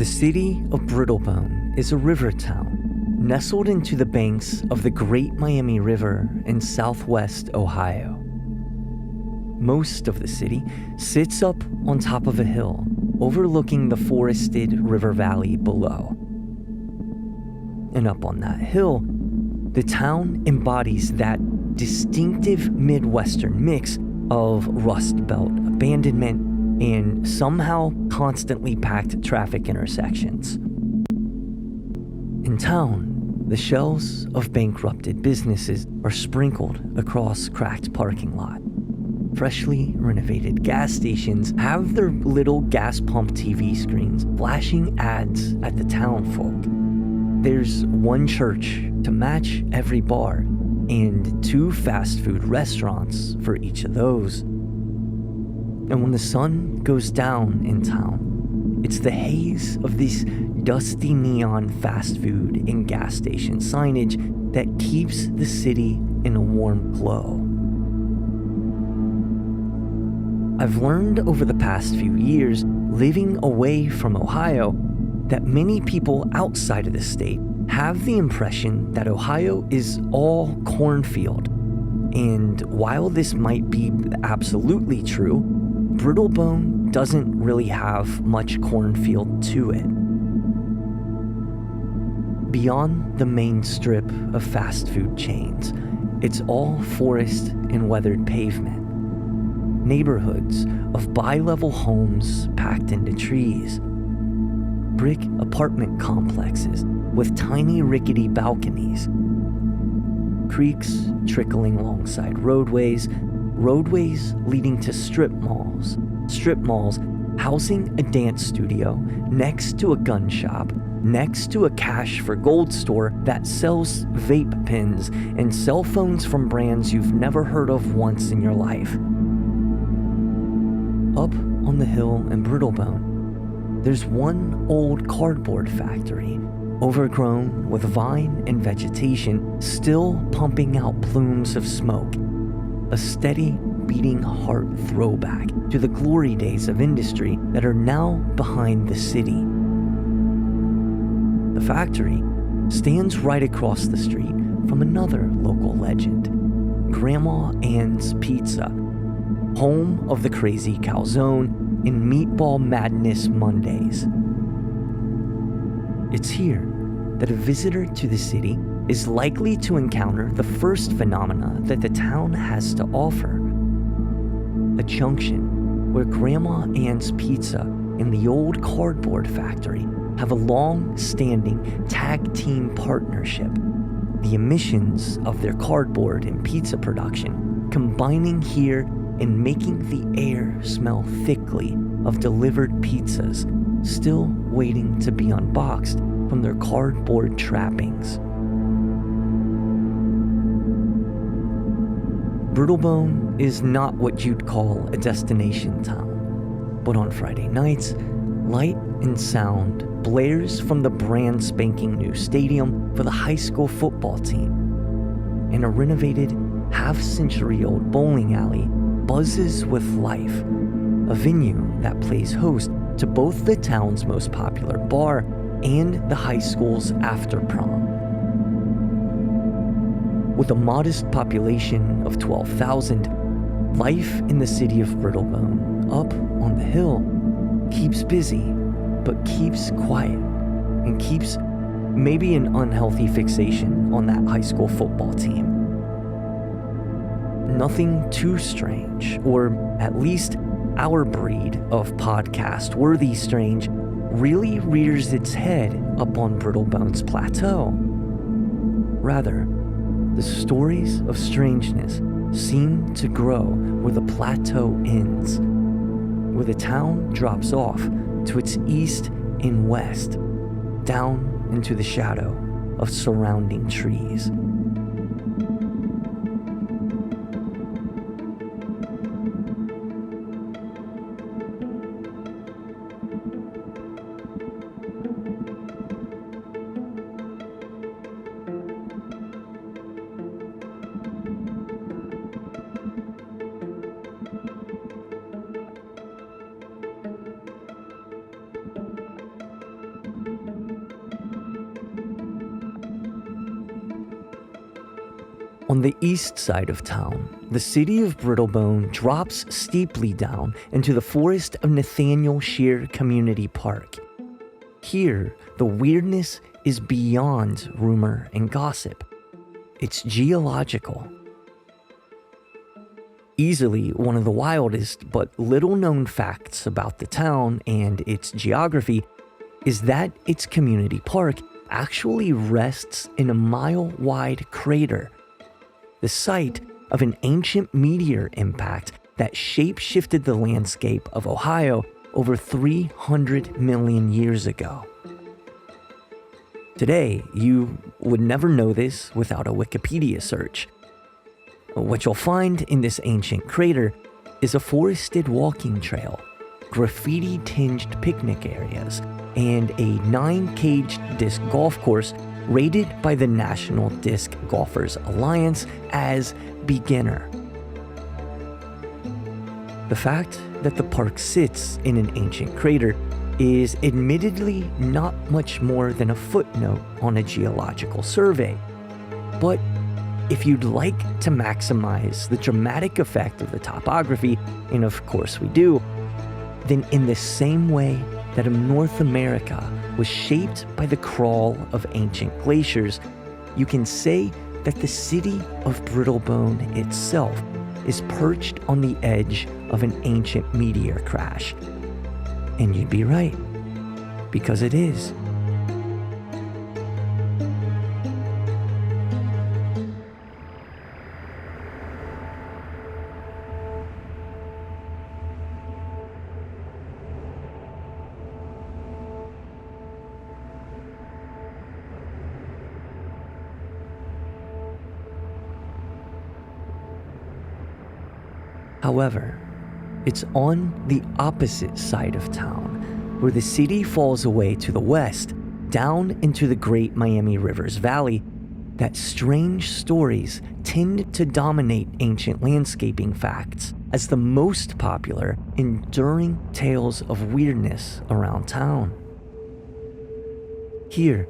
The city of Brittlebone is a river town nestled into the banks of the Great Miami River in southwest Ohio. Most of the city sits up on top of a hill overlooking the forested river valley below. And up on that hill, the town embodies that distinctive Midwestern mix of Rust Belt abandonment and somehow constantly packed traffic intersections. In town, the shells of bankrupted businesses are sprinkled across cracked parking lot. Freshly renovated gas stations have their little gas pump TV screens flashing ads at the townfolk. There's one church to match every bar and 2 fast food restaurants for each of those. And when the sun goes down in town, it's the haze of this dusty neon fast food and gas station signage that keeps the city in a warm glow. I've learned over the past few years, living away from Ohio, that many people outside of the state have the impression that Ohio is all cornfield. And while this might be absolutely true, Brittlebone doesn't really have much cornfield to it. Beyond the main strip of fast food chains, it's all forest and weathered pavement. Neighborhoods of bi-level homes packed into trees. Brick apartment complexes with tiny rickety balconies. Creeks trickling alongside roadways leading to strip malls housing a dance studio next to a gun shop, next to a cash for gold store that sells vape pens and cell phones from brands you've never heard of once in your life. Up on the hill in Brittlebone, there's one old cardboard factory, overgrown with vine and vegetation, still pumping out plumes of smoke. A steady beating heart throwback to the glory days of industry that are now behind the city. The factory stands right across the street from another local legend, Grandma Ann's Pizza, home of the crazy calzone and meatball madness Mondays. It's here that a visitor to the city is likely to encounter the first phenomena that the town has to offer. A junction where Grandma Ann's Pizza and the old cardboard factory have a long-standing tag team partnership, the emissions of their cardboard and pizza production combining here and making the air smell thickly of delivered pizzas still waiting to be unboxed from their cardboard trappings. Brittlebone is not what you'd call a destination town, but on Friday nights, light and sound blares from the brand spanking new stadium for the high school football team, and a renovated half-century-old bowling alley buzzes with life, a venue that plays host to both the town's most popular bar and the high school's after prom. With a modest population of 12,000, life in the city of Brittlebone, up on the hill, keeps busy, but keeps quiet, and keeps maybe an unhealthy fixation on that high school football team. Nothing too strange, or at least our breed of podcast-worthy strange, really rears its head up on Brittlebone's plateau. Rather, the stories of strangeness seem to grow where the plateau ends, where the town drops off to its east and west, down into the shadow of surrounding trees. On the east side of town, the city of Brittlebone drops steeply down into the forest of Nathaniel Shear Community Park. Here, the weirdness is beyond rumor and gossip. It's geological. Easily one of the wildest but little-known facts about the town and its geography is that its community park actually rests in a mile-wide crater, the site of an ancient meteor impact that shape-shifted the landscape of Ohio over 300 million years ago. Today, you would never know this without a Wikipedia search. What you'll find in this ancient crater is a forested walking trail, graffiti-tinged picnic areas, and a 9-caged disc golf course rated by the National Disc Golfers Alliance as beginner. The fact that the park sits in an ancient crater is admittedly not much more than a footnote on a geological survey. But if you'd like to maximize the dramatic effect of the topography, and of course we do, then in the same way that North America was shaped by the crawl of ancient glaciers, you can say that the city of Brittlebone itself is perched on the edge of an ancient meteor crash. And you'd be right, because it is. However, it's on the opposite side of town, where the city falls away to the west, down into the Great Miami River's valley, that strange stories tend to dominate ancient landscaping facts as the most popular, enduring tales of weirdness around town. Here,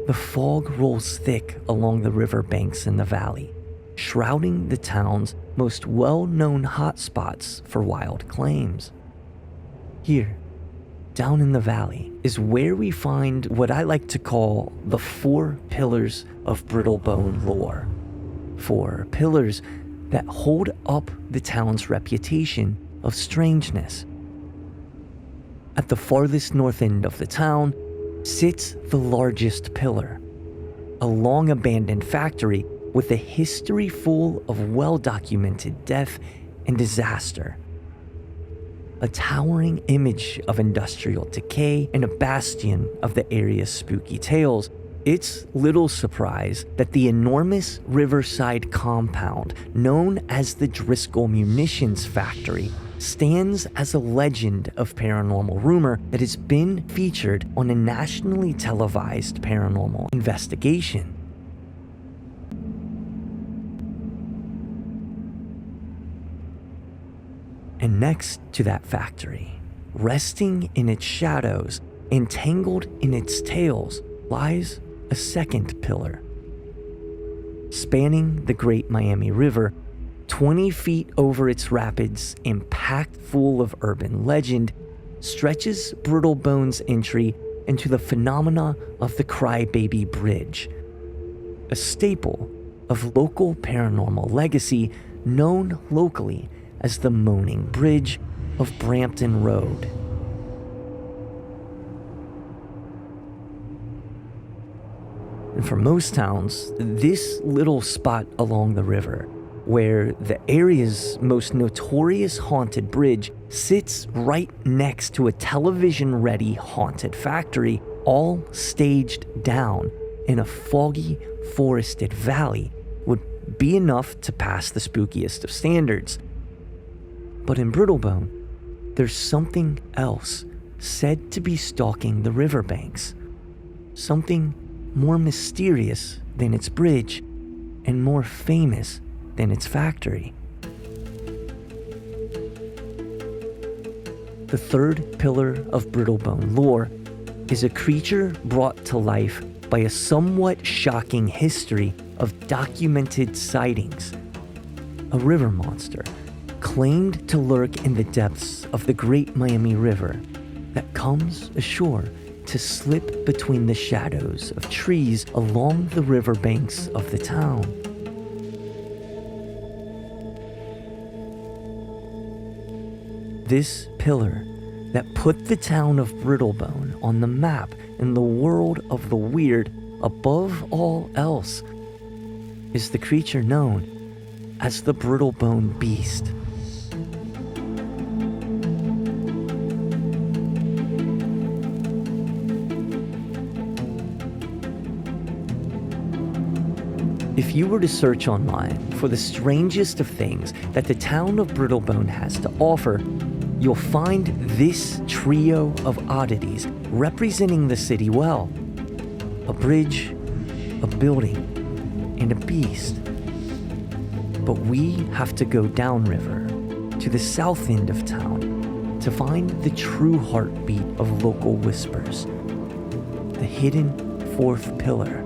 the fog rolls thick along the river banks in the valley, shrouding the town's most well-known hotspots for wild claims. Here, down in the valley, is where we find what I like to call the 4 pillars of Brittlebone lore. 4 pillars that hold up the town's reputation of strangeness. At the farthest north end of the town sits the largest pillar, a long-abandoned factory with a history full of well-documented death and disaster. A towering image of industrial decay and a bastion of the area's spooky tales, it's little surprise that the enormous riverside compound known as the Driscoll Munitions Factory stands as a legend of paranormal rumor that has been featured on a nationally televised paranormal investigation. And next to that factory, resting in its shadows, entangled in its tales, lies a second pillar. Spanning the Great Miami River, 20 feet over its rapids and packed full of urban legend, stretches Brittlebone's entry into the phenomena of the Crybaby Bridge, a staple of local paranormal legacy known locally as the Moaning Bridge of Brampton Road. And for most towns, this little spot along the river, where the area's most notorious haunted bridge sits right next to a television-ready haunted factory, all staged down in a foggy, forested valley, would be enough to pass the spookiest of standards. But in Brittlebone, there's something else said to be stalking the riverbanks. Something more mysterious than its bridge and more famous than its factory. The third pillar of Brittlebone lore is a creature brought to life by a somewhat shocking history of documented sightings. A river monster claimed to lurk in the depths of the Great Miami River that comes ashore to slip between the shadows of trees along the riverbanks of the town. This pillar that put the town of Brittlebone on the map in the world of the weird above all else is the creature known as the Brittlebone Beast. If you were to search online for the strangest of things that the town of Brittlebone has to offer, you'll find this trio of oddities representing the city well. A bridge, a building, and a beast. But we have to go downriver to the south end of town to find the true heartbeat of local whispers, the hidden fourth pillar.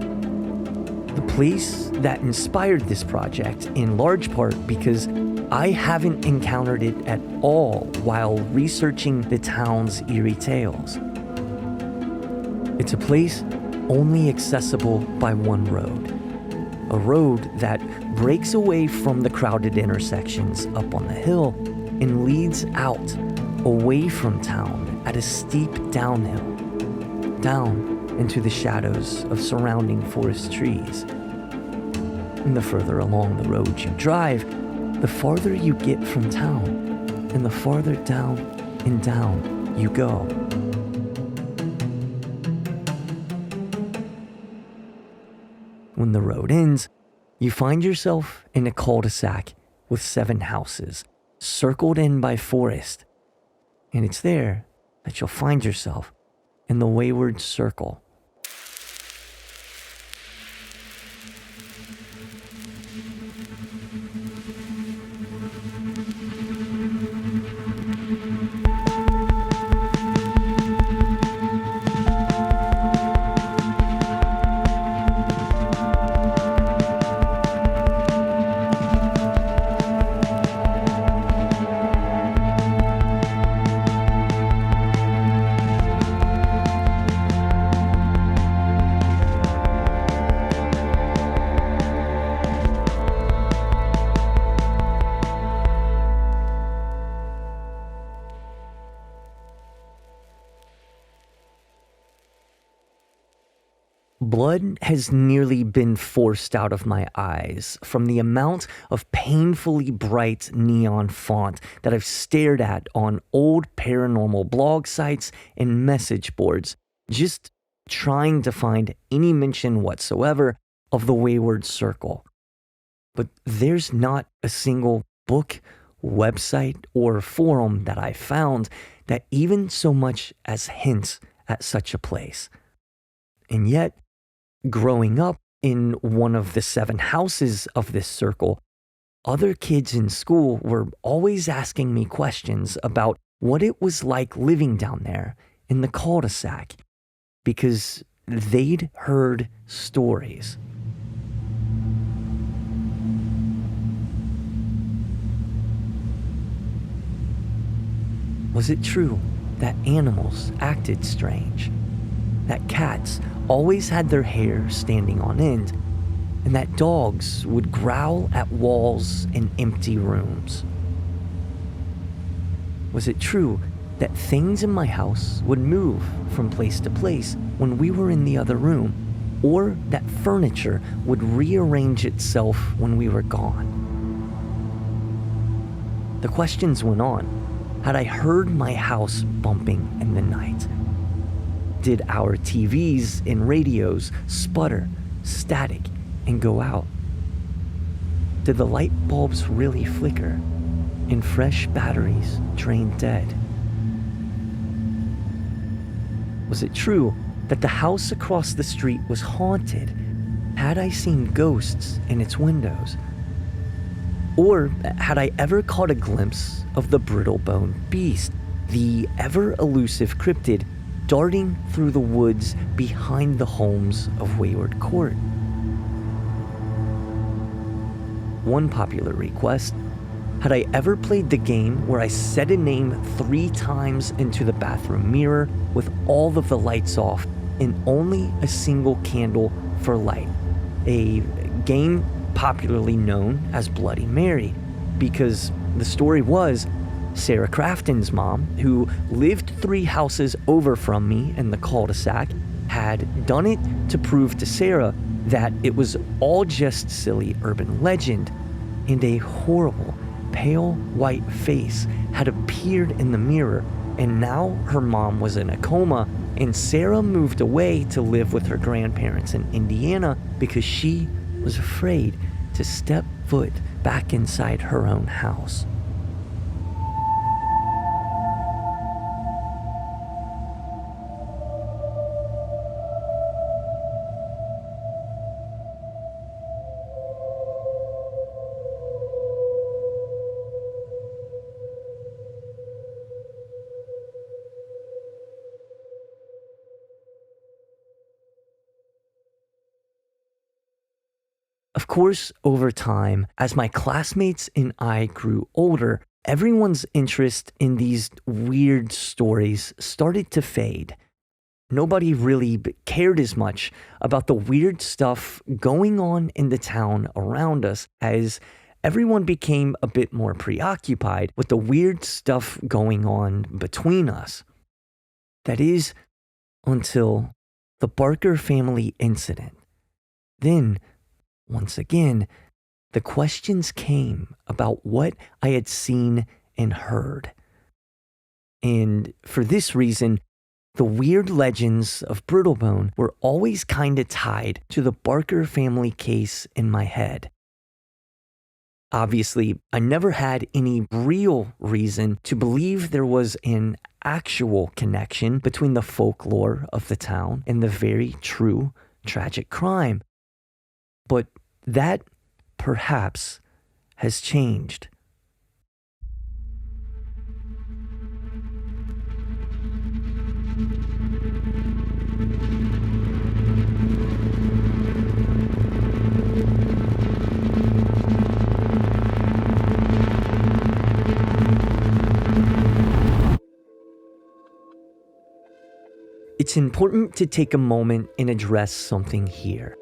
The place that inspired this project in large part because I haven't encountered it at all while researching the town's eerie tales. It's a place only accessible by one road. A road that breaks away from the crowded intersections up on the hill and leads out, away from town at a steep downhill, down into the shadows of surrounding forest trees. And the further along the road you drive, the farther you get from town, and the farther down and down you go. When the road ends, you find yourself in a cul-de-sac with 7 houses, circled in by forest. And it's there that you'll find yourself in the Wayward Circle. Blood has nearly been forced out of my eyes from the amount of painfully bright neon font that I've stared at on old paranormal blog sites and message boards, just trying to find any mention whatsoever of the Wayward Circle. But there's not a single book, website, or forum that I found that even so much as hints at such a place. And yet, growing up in one of the 7 houses of this circle, other kids in school were always asking me questions about what it was like living down there in the cul-de-sac, because they'd heard stories. Was it true that animals acted strange? That cats always had their hair standing on end, and that dogs would growl at walls in empty rooms? Was it true that things in my house would move from place to place when we were in the other room, or that furniture would rearrange itself when we were gone? The questions went on. Had I heard my house bumping in the night? Did our TVs and radios sputter, static, and go out? Did the light bulbs really flicker and fresh batteries drain dead? Was it true that the house across the street was haunted? Had I seen ghosts in its windows? Or had I ever caught a glimpse of the Brittlebone Beast, the ever-elusive cryptid darting through the woods behind the homes of Wayward Court? one popular request, had I ever played the game where I said a name 3 times into the bathroom mirror with all of the lights off and only a single candle for light. A game popularly known as Bloody Mary, because the story was Sarah Crafton's mom, who lived 3 houses over from me in the cul-de-sac, had done it to prove to Sarah that it was all just silly urban legend, and a horrible, pale white face had appeared in the mirror, and now her mom was in a coma, and Sarah moved away to live with her grandparents in Indiana because she was afraid to step foot back inside her own house. Of course, over time, as my classmates and I grew older, everyone's interest in these weird stories started to fade. Nobody really cared as much about the weird stuff going on in the town around us, as everyone became a bit more preoccupied with the weird stuff going on between us. That is, until the Barker family incident. Then, once again, the questions came about what I had seen and heard. And for this reason, the weird legends of Brittlebone were always kind of tied to the Barker family case in my head. Obviously, I never had any real reason to believe there was an actual connection between the folklore of the town and the very true, tragic crime. But that, perhaps, has changed. It's important to take a moment and address something here.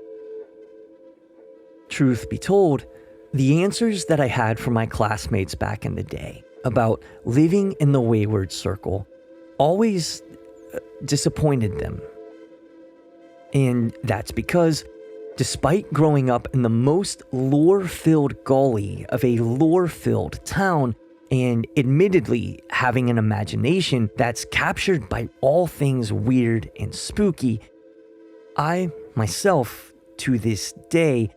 Truth be told, the answers that I had from my classmates back in the day about living in the wayward circle always disappointed them. And that's because, despite growing up in the most lore-filled gully of a lore-filled town, and admittedly having an imagination that's captured by all things weird and spooky, I, myself, to this day,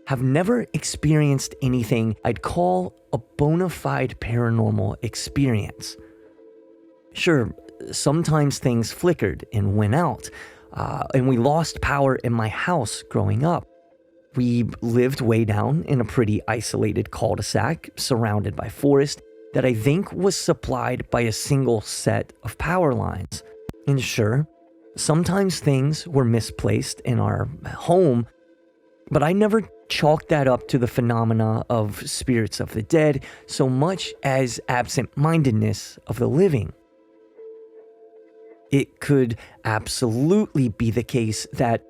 have never experienced anything I'd call a bona fide paranormal experience. Sure, sometimes things flickered and went out, and we lost power in my house growing up. We lived way down in a pretty isolated cul-de-sac surrounded by forest that I think was supplied by a single set of power lines. And sure, sometimes things were misplaced in our home, but I never chalked that up to the phenomena of spirits of the dead so much as absent-mindedness of the living. It could absolutely be the case that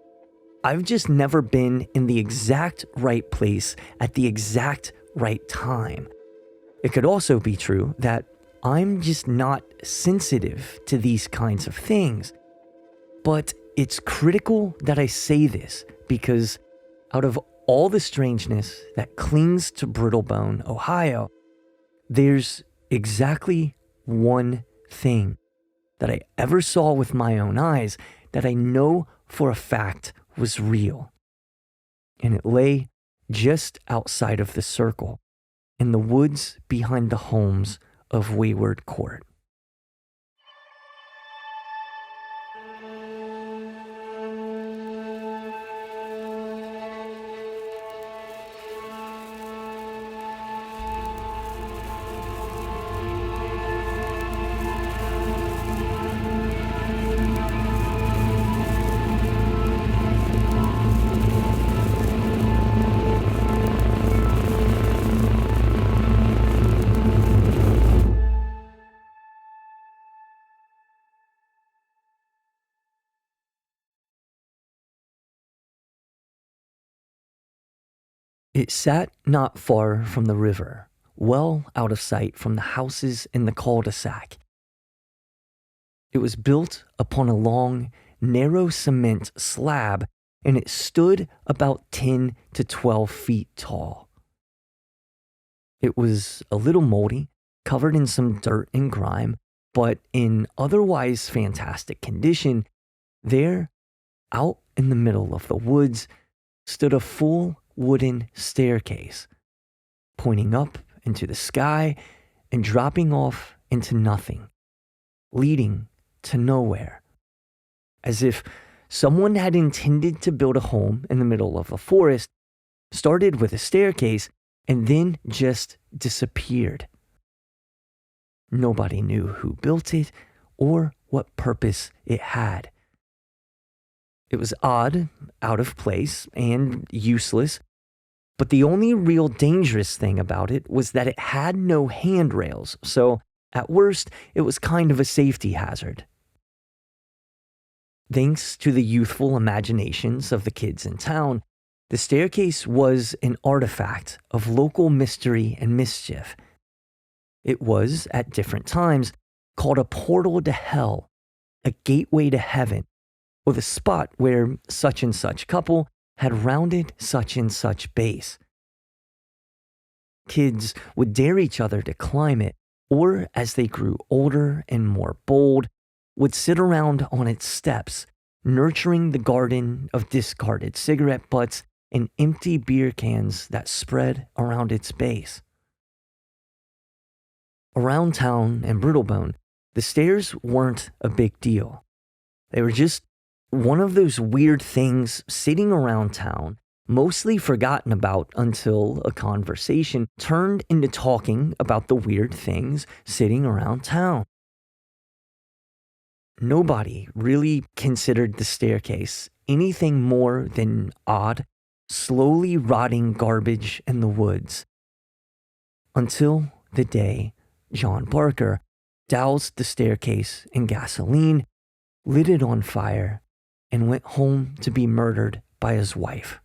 I've just never been in the exact right place at the exact right time. It could also be true that I'm just not sensitive to these kinds of things. But it's critical that I say this because out of all the strangeness that clings to Brittlebone, Ohio, there's exactly one thing that I ever saw with my own eyes that I know for a fact was real. And it lay just outside of the circle, in the woods behind the homes of Wayward Court. It sat not far from the river, well out of sight from the houses in the cul-de-sac. It was built upon a long, narrow cement slab, and it stood about 10 to 12 feet tall. It was a little moldy, covered in some dirt and grime, but in otherwise fantastic condition. There, out in the middle of the woods, stood a full wooden staircase, pointing up into the sky and dropping off into nothing, leading to nowhere, as if someone had intended to build a home in the middle of a forest, started with a staircase, and then just disappeared. Nobody knew who built it or what purpose it had. It was odd, out of place, and useless, but the only real dangerous thing about it was that it had no handrails, so at worst, it was kind of a safety hazard. Thanks to the youthful imaginations of the kids in town, the staircase was an artifact of local mystery and mischief. It was, at different times, called a portal to hell, a gateway to heaven, or the spot where such and such couple had rounded such and such base. Kids would dare each other to climb it, or as they grew older and more bold, would sit around on its steps, nurturing the garden of discarded cigarette butts and empty beer cans that spread around its base. Around town and Brittlebone, the stairs weren't a big deal. They were just one of those weird things sitting around town, mostly forgotten about until a conversation turned into talking about the weird things sitting around town. Nobody really considered the staircase anything more than odd, slowly rotting garbage in the woods. Until the day John Barker doused the staircase in gasoline, lit it on fire, and went home to be murdered by his wife.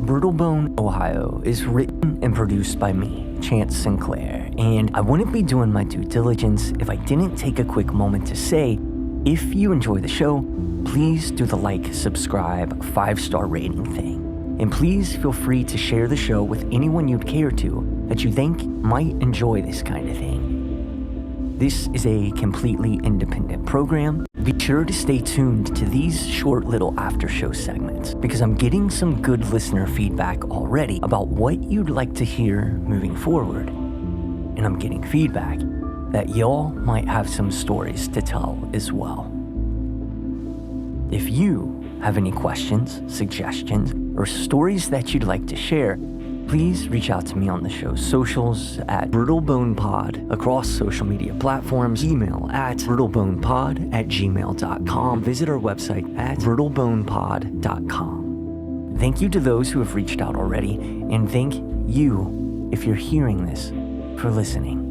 Brittlebone, Ohio is written and produced by me, Chance Sinclair, and I wouldn't be doing my due diligence if I didn't take a quick moment to say, if you enjoy the show, please do the like, subscribe, 5-star rating thing. And please feel free to share the show with anyone you'd care to that you think might enjoy this kind of thing. This is a completely independent program. Be sure to stay tuned to these short little after-show segments because I'm getting some good listener feedback already about what you'd like to hear moving forward. And I'm getting feedback that y'all might have some stories to tell as well. If you have any questions, suggestions, or stories that you'd like to share, please reach out to me on the show's socials at BrittleBonePod across social media platforms, email at brittlebonepod@gmail.com, visit our website at brittlebonepod.com. Thank you to those who have reached out already, and thank you, if you're hearing this, for listening.